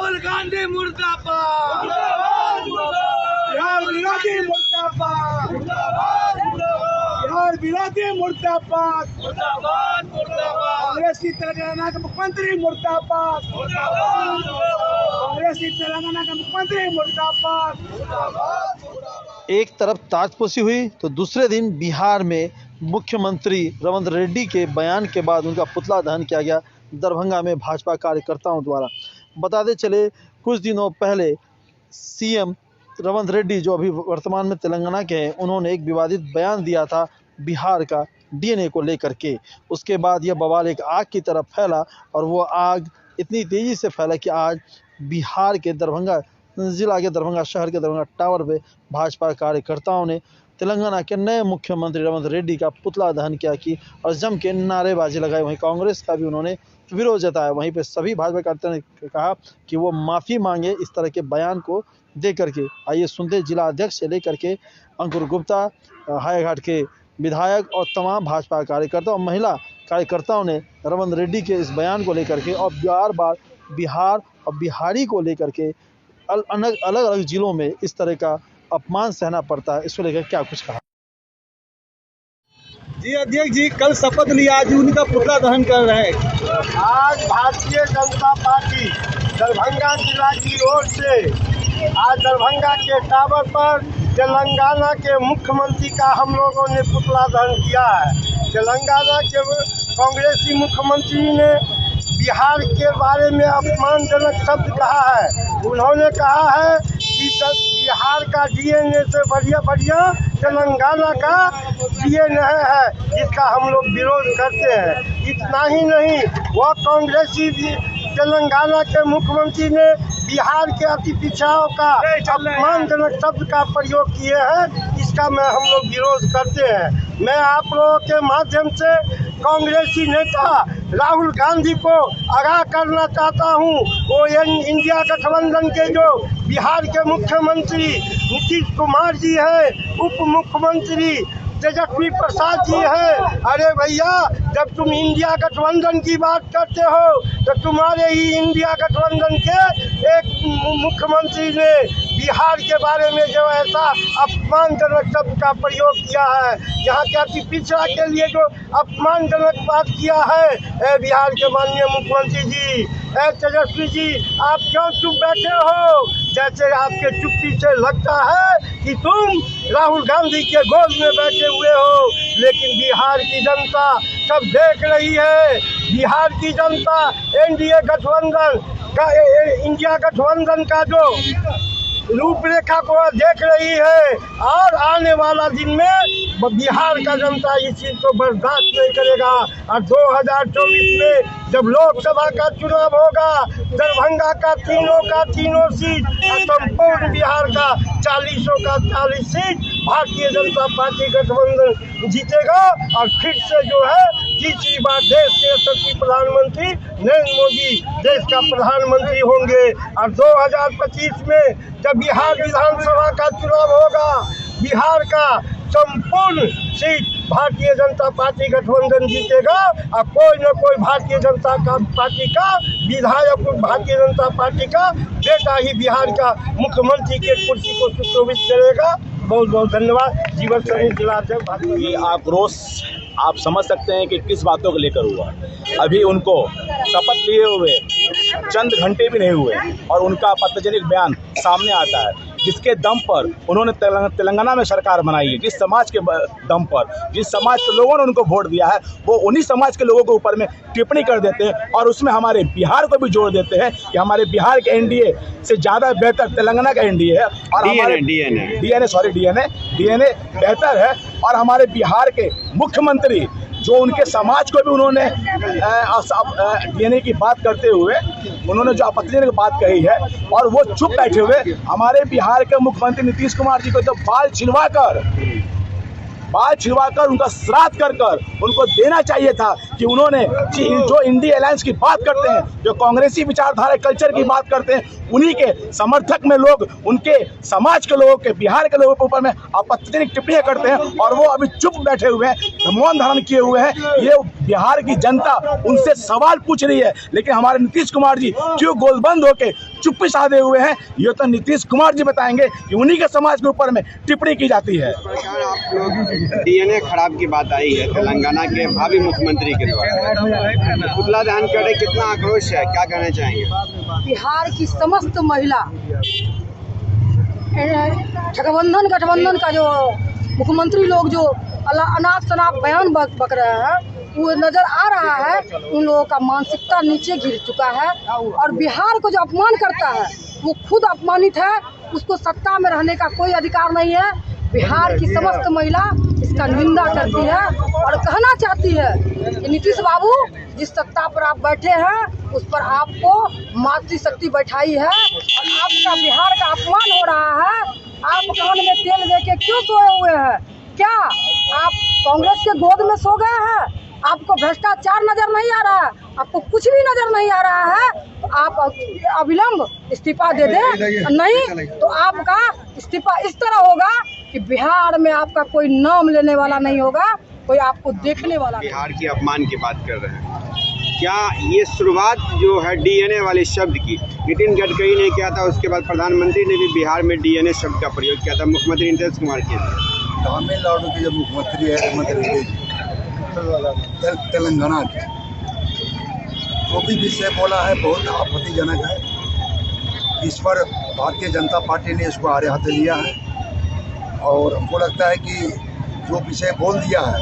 राहुल गांधी मुर्दाबाद, बिहार विरोधी मुर्दाबाद, बिहार विरोधी मुर्दाबाद, कांग्रेसी तेलंगाना के मुख्यमंत्री मुर्दाबाद, कांग्रेसी तेलंगाना के मुख्यमंत्री मुर्दाबाद। एक तरफ ताजपोशी हुई तो दूसरे दिन बिहार में मुख्यमंत्री रेवंत रेड्डी के बयान के बाद उनका पुतला दहन किया गया दरभंगा में भाजपा कार्यकर्ताओं द्वारा। बताते चले कुछ दिनों पहले सीएम रेवंत रेड्डी जो अभी वर्तमान में तेलंगाना के हैं, उन्होंने एक विवादित बयान दिया था बिहार का डीएनए को लेकर के। उसके बाद यह बवाल एक आग की तरफ फैला और वो आग इतनी तेज़ी से फैला कि आज बिहार के दरभंगा जिला के दरभंगा शहर के दरभंगा टावर पे भाजपा कार्यकर्ताओं ने तेलंगाना के नए मुख्यमंत्री रेवंत रेड्डी का पुतला दहन किया कि और जम के नारेबाजी लगाई। वहीं कांग्रेस का भी उन्होंने विरोध जताया। वहीं पे सभी भाजपा कार्यकर्ताओं ने कहा कि वो माफ़ी मांगे इस तरह के बयान को दे करके। आइए सुनते जिला अध्यक्ष से लेकर के अंकुर गुप्ता, हायाघाट के विधायक और तमाम भाजपा कार्यकर्ता और महिला कार्यकर्ताओं ने रेवंत रेड्डी के इस बयान को लेकर के और बार बार बिहार और बिहारी को लेकर के अलग अलग जिलों में इस तरह का अपमान सहना पड़ता है, इसको लेकर क्या कुछ कहा। जी अध्यक्ष जी, कल शपथ लिया, आज उनका पुतला दहन कर रहे हैं। आज भारतीय जनता पार्टी दरभंगा जिला की ओर से आज दरभंगा के टावर पर तेलंगाना के मुख्यमंत्री का हम लोगों ने पुतला दहन किया है। तेलंगाना के कांग्रेसी मुख्यमंत्री ने बिहार के बारे में अपमानजनक शब्द कहा है। उन्होंने कहा है कि बिहार का डीएनए से बढ़िया तेलंगाना का डीएनए है, जिसका हम लोग विरोध करते हैं। इतना ही नहीं, वह कांग्रेसी तेलंगाना के मुख्यमंत्री ने बिहार के अति पिछड़ाओं का अपमानजनक शब्द का प्रयोग किए हैं, इसका मैं हम लोग विरोध करते हैं। मैं आप लोगों के माध्यम से कांग्रेसी नेता राहुल गांधी को आगाह करना चाहता हूं। वो इंडिया गठबंधन के जो बिहार के मुख्यमंत्री नीतीश कुमार जी है, उप मुख्यमंत्री तेजस्वी प्रसाद जी है। अरे भैया, जब तुम इंडिया गठबंधन की बात करते हो तो तुम्हारे ही इंडिया गठबंधन के एक मुख्यमंत्री ने बिहार के बारे में जो ऐसा अपमानजनक शब्द का प्रयोग किया है, यहाँ के अति पिछड़ा के लिए जो अपमानजनक बात किया है, बिहार के माननीय मुख्यमंत्री जी, तेजस्वी जी, आप क्यों चुप बैठे हो? जैसे आपके चुप्पी से लगता है कि तुम राहुल गांधी के गोद में बैठे हुए हो, लेकिन बिहार की जनता सब देख रही है। बिहार की जनता एनडीए गठबंधन का, इंडिया गठबंधन का जो रूपरेखा को देख रही है और आने वाला दिन में बिहार का जनता इस चीज को बर्दाश्त नहीं करेगा। और 2024 में जब लोकसभा का चुनाव होगा, दरभंगा का तीनों सीट और संपूर्ण बिहार का 40 सीट भारतीय जनता पार्टी गठबंधन जीतेगा और फिर से जो है तीसरी बार देश के यशस्वी प्रधानमंत्री नरेंद्र मोदी देश का प्रधानमंत्री होंगे। और 2025 में जब बिहार विधानसभा का चुनाव होगा, बिहार का संपूर्ण सीट भारतीय जनता पार्टी गठबंधन जीतेगा और कोई न कोई भारतीय जनता पार्टी का विधायक भारतीय जनता पार्टी का बेटा ही बिहार का मुख्यमंत्री के कुर्सी को सुशोभित करेगा। बहुत बहुत धन्यवाद। जीवन शरण जिलाध्यक्ष। ये आक्रोश आप समझ सकते हैं कि किस बातों को लेकर हुआ। अभी उनको शपथ लिए हुए चंद घंटे भी नहीं हुए और उनका आपत्तिजनक बयान सामने आता है, जिसके दम पर उन्होंने तेलंगाना में सरकार बनाई है। जिस समाज के दम पर, जिस समाज के लोगों ने उनको वोट दिया है, वो उन्हीं समाज के लोगों के ऊपर में टिप्पणी कर देते हैं और उसमें हमारे बिहार को भी जोड़ देते हैं कि हमारे बिहार के एनडीए से ज़्यादा बेहतर तेलंगाना का एनडीए है और हमारे डीएनए बेहतर है। और हमारे बिहार के मुख्यमंत्री जो उनके समाज को भी उन्होंने डीएनए की बात करते हुए उन्होंने जो आपत्तिजनक बात कही है और वो चुप बैठे हुए, हमारे बिहार के मुख्यमंत्री नीतीश कुमार जी को तो बाल छिलवाकर उनका श्राद्ध कर उनको देना चाहिए था कि उन्होंने जो इंडिया अलायंस की बात करते हैं, जो कांग्रेसी विचारधारा कल्चर की बात करते हैं, उन्हीं के समर्थक में लोग उनके समाज के लोगों के, बिहार के लोगों के ऊपर में आपत्तिजनक टिप्पणियां करते हैं और वो अभी चुप बैठे हुए हैं, मौन धारण किए हुए हैं। ये बिहार की जनता उनसे सवाल पूछ रही है, लेकिन हमारे नीतीश कुमार जी क्यों गोलबंद होकर चुप्पी साधे हुए हैं। ये तो नीतीश कुमार जी बताएंगे कि उन्हीं के समाज के ऊपर में टिप्पणी की जाती है। सरकार आप लोग डीएनए खराब की बात आई है तेलंगाना के भावी मुख्यमंत्री के द्वारा, पुतला दहन कर रहे, कितना आक्रोश है, क्या कहना चाहेंगे? बिहार की समस्त महिला गठबंधन का जो मुख्यमंत्री लोग जो अनाप शनाप बयान बक रहे हैं, वो नजर आ रहा है उन लोगों का मानसिकता नीचे गिर चुका है। और बिहार को जो अपमान करता है वो खुद अपमानित है, उसको सत्ता में रहने का कोई अधिकार नहीं है। बिहार की समस्त महिला इसका निंदा करती है और कहना चाहती है कि नीतीश बाबू, जिस सत्ता पर आप बैठे हैं उस पर आपको मातृशक्ति बैठाई है और आपका बिहार का अपमान हो रहा है। आप कान में तेल देके क्यों सोए हुए हैं? क्या आप कांग्रेस के गोद में सो गए हैं? आपको भ्रष्टाचार नजर नहीं आ रहा है? आपको कुछ भी नजर नहीं आ रहा है? तो आप अविलंब इस्तीफा दे दें, नहीं तो आपका इस्तीफा इस तरह होगा कि बिहार में आपका कोई नाम लेने वाला नहीं होगा, कोई आपको देखने वाला नहीं। बिहार की अपमान की बात कर रहे हैं, क्या ये शुरुआत जो है डीएनए वाले शब्द की नितिन गडकरी ने किया था, उसके बाद प्रधानमंत्री ने भी बिहार में डीएनए शब्द का प्रयोग किया था, मुख्यमंत्री नीतीश कुमार किए थे। तमिलनाडु के जो मुख्यमंत्री है तेलंगाना के, वो भी विषय बोला है बहुत आपत्तिजनक है। इस पर भारतीय जनता पार्टी ने इसको आड़े हाथे लिया है और हमको लगता है कि जो विषय बोल दिया है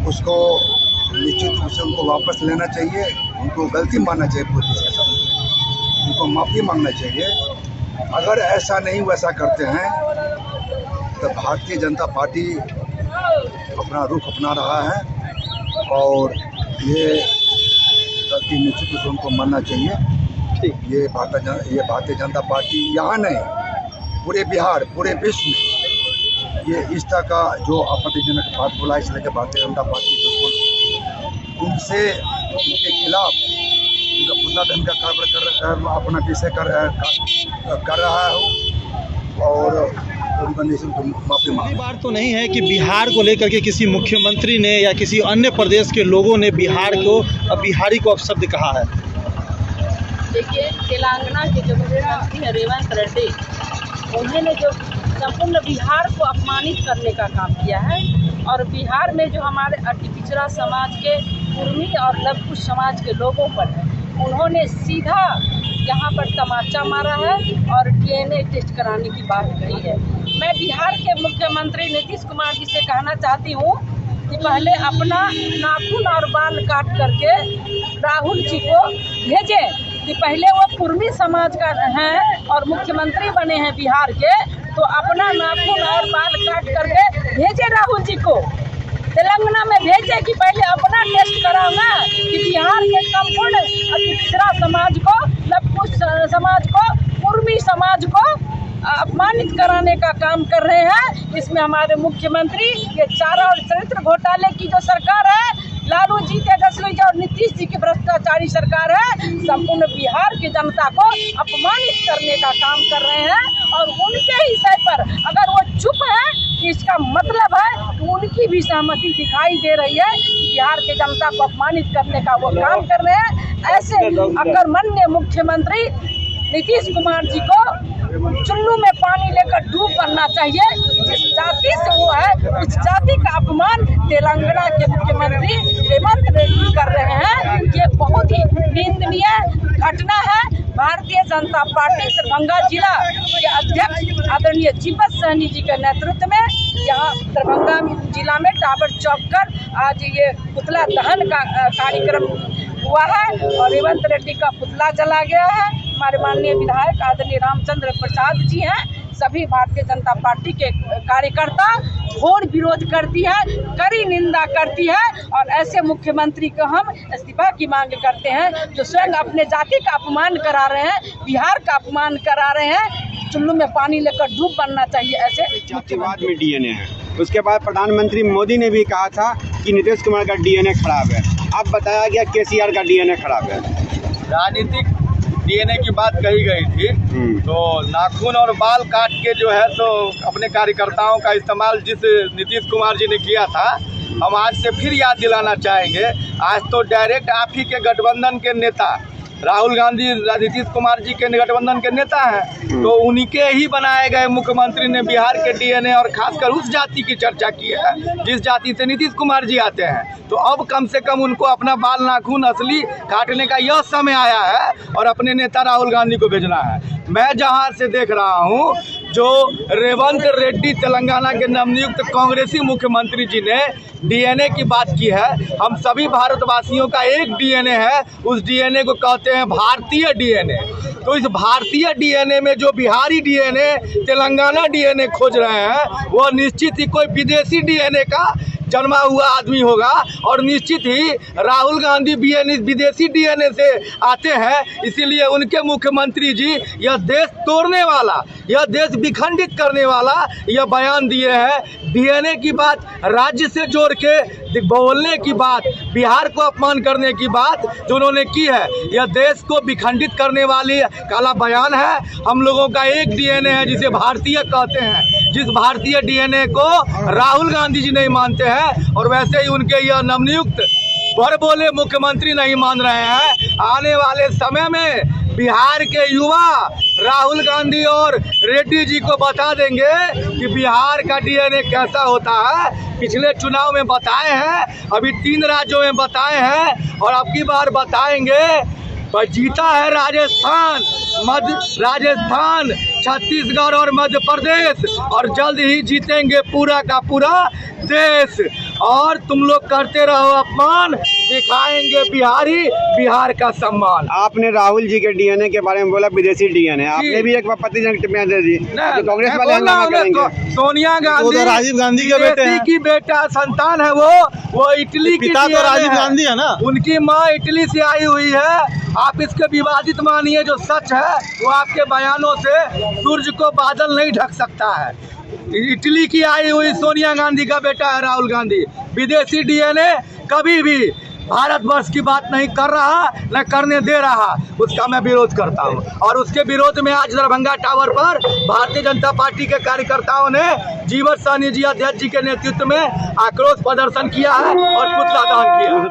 उसको निश्चित रूप से उनको वापस लेना चाहिए, उनको गलती मानना चाहिए, पूरी इसके साथ उनको माफ़ी मांगना चाहिए। अगर ऐसा नहीं वैसा करते हैं तो भारतीय जनता पार्टी अपना रुख अपना रहा है और ये गलती निश्चित रूप से उनको मानना चाहिए। ये भारतीय जनता पार्टी यहाँ नहीं, पूरे बिहार, पूरे विश्व में ये इस तरह का जो आपत्तिजनक बात बोला, इसलिए भारतीय जनता पार्टी बिल्कुल उनसे, उनके खिलाफ उनका पुतला दहन का कार्य अपना विषय कर रहा है और उनका माफी मांगी। बार तो नहीं है कि बिहार को लेकर के किसी मुख्यमंत्री ने या किसी अन्य प्रदेश के लोगों ने बिहारी को अपशब्द कहा है। देखिए, तेलंगाना के जो मुख्यमंत्री है रेवंत रेड्डी, उन्होंने जो संपूर्ण बिहार को अपमानित करने का काम किया है और बिहार में जो हमारे अति पिछड़ा समाज के कुर्मी और लघु समाज के लोगों पर है, उन्होंने सीधा यहाँ पर तमाचा मारा है और डीएनए टेस्ट कराने की बात कही है। मैं बिहार के मुख्यमंत्री नीतीश कुमार जी से कहना चाहती हूँ कि पहले अपना नाखून और बाल काट करके राहुल जी को भेजें कि पहले वो कुर्मी समाज का हैं और मुख्यमंत्री बने हैं बिहार के, तो अपना नाखून और बाल काट करके भेजे राहुल जी को तेलंगाना में, भेजे कि पहले अपना टेस्ट कराओ ना कि बिहार के संपूर्ण पिछड़ा समाज को, लघु समाज को, कुर्मी समाज को अपमानित कराने का काम कर रहे हैं। इसमें हमारे मुख्यमंत्री ये चारा और चरित्र घोटाले की जो सरकार है, लालू जी, तेजस्वी जी और नीतीश जी की भ्रष्टाचारी सरकार है, संपूर्ण बिहार की जनता को अपमानित करने का काम कर रहे हैं और उनके हिस्से पर अगर वो चुप है, इसका मतलब है कि उनकी भी सहमति दिखाई दे रही है कि बिहार की जनता को अपमानित करने का वो काम कर रहे हैं। ऐसे अकर्मण्य मुख्यमंत्री नीतीश कुमार जी को चुल्लू में पानी लेकर डूब बनना चाहिए। जिस जाति से वो है, उस जाति का अपमान तेलंगाना के मुख्यमंत्री रेवंत रेड्डी कर रहे हैं। ये बहुत ही निंदनीय घटना है। भारतीय जनता पार्टी दरभंगा जिला के अध्यक्ष आदरणीय जीवत सहनी जी के नेतृत्व में यहाँ दरभंगा जिला में टावर चौक कर आज ये पुतला दहन का कार्यक्रम हुआ है और रेवंत रेड्डी का पुतला जला गया है। हमारे माननीय विधायक आदरणीय रामचंद्र प्रसाद जी हैं, सभी भारतीय जनता पार्टी के कार्यकर्ता घोर विरोध करती है, कड़ी निंदा करती है और ऐसे मुख्यमंत्री को हम इस्तीफा की मांग करते हैं जो स्वयं अपने जाति का अपमान करा रहे हैं, बिहार का अपमान करा रहे हैं। चुल्लू में पानी लेकर डूब बनना चाहिए ऐसे जातिवाद में डीएनए है। उसके बाद प्रधानमंत्री मोदी ने भी कहा था कि नीतीश कुमार का डीएनए खराब है। अब बताया गया केसीआर का डीएनए खराब है। राजनीतिक डीएनए की बात कही गई थी, तो नाखून और बाल काट के जो है तो अपने कार्यकर्ताओं का इस्तेमाल जिस नीतीश कुमार जी ने किया था, हम आज से फिर याद दिलाना चाहेंगे। आज तो डायरेक्ट आप ही के गठबंधन के नेता राहुल गांधी नीतीश कुमार जी के गठबंधन के नेता हैं, तो उन्हीं के ही बनाए गए मुख्यमंत्री ने बिहार के डीएनए और खासकर उस जाति की चर्चा की है जिस जाति से नीतीश कुमार जी आते हैं। तो अब कम से कम उनको अपना बाल नाखून असली काटने का यह समय आया है और अपने नेता राहुल गांधी को भेजना है। मैं जहां से देख रहा हूं, जो रेवंत रेड्डी तेलंगाना के नवनियुक्त कांग्रेसी मुख्यमंत्री जी ने डीएनए की बात की है, हम सभी भारतवासियों का एक डीएनए है, उस डीएनए को कहते हैं भारतीय डीएनए। तो इस भारतीय डीएनए में जो बिहारी डीएनए, तेलंगाना डीएनए खोज रहे हैं, वह निश्चित ही कोई विदेशी डीएनए का जन्मा हुआ आदमी होगा और निश्चित ही राहुल गांधी विदेशी डीएनए से आते हैं। इसीलिए उनके मुख्यमंत्री जी यह देश तोड़ने वाला, यह देश विखंडित करने वाला यह बयान दिए हैं। डीएनए की बात राज्य से जोड़ के बोलने की बात, बिहार को अपमान करने की बात जो उन्होंने की है, यह देश को विखंडित करने वाली काला बयान है। हम लोगों का एक डीएनए है जिसे भारतीय कहते हैं, जिस भारतीय डीएनए को राहुल गांधी जी नहीं मानते हैं और वैसे ही उनके यह नवनियुक्त बड़ बोले मुख्यमंत्री नहीं मान रहे हैं। आने वाले समय में बिहार के युवा राहुल गांधी और रेड्डी जी को बता देंगे कि बिहार का डीएनए कैसा होता है। पिछले चुनाव में बताए हैं, अभी 3 राज्यों में बताए हैं और अब की बार बताएंगे। पर जीता है राजस्थान, छत्तीसगढ़ और मध्य प्रदेश और जल्द ही जीतेंगे पूरा का पूरा देश। और तुम लोग करते रहो अपमान, दिखाएंगे बिहार का सम्मान। आपने राहुल जी के डीएनए के बारे में बोला विदेशी डीएनए, आपने भी एक आपत्तिजनक टिप्पणी दे दी। तो कांग्रेस वाले हंगामा करेंगे। सोनिया गांधी राजीव गांधी के बेटे हैं, की बेटा संतान है, वो इटली की पिता तो राजीव गांधी है ना, उनकी माँ इटली से आई हुई है। आप इसके विवादित मानिए, जो सच है वो आपके बयानों से सूरज को बादल नहीं ढक सकता है। इटली की आई हुई सोनिया गांधी का बेटा है राहुल गांधी। विदेशी डीएनए कभी भी भारतवर्ष की बात नहीं कर रहा, न करने दे रहा, उसका मैं विरोध करता हूं। और उसके विरोध में आज दरभंगा टावर पर भारतीय जनता पार्टी के कार्यकर्ताओं ने जीवन साहनी जी अध्यक्ष जी के नेतृत्व में आक्रोश प्रदर्शन किया है और पुतला दहन किया।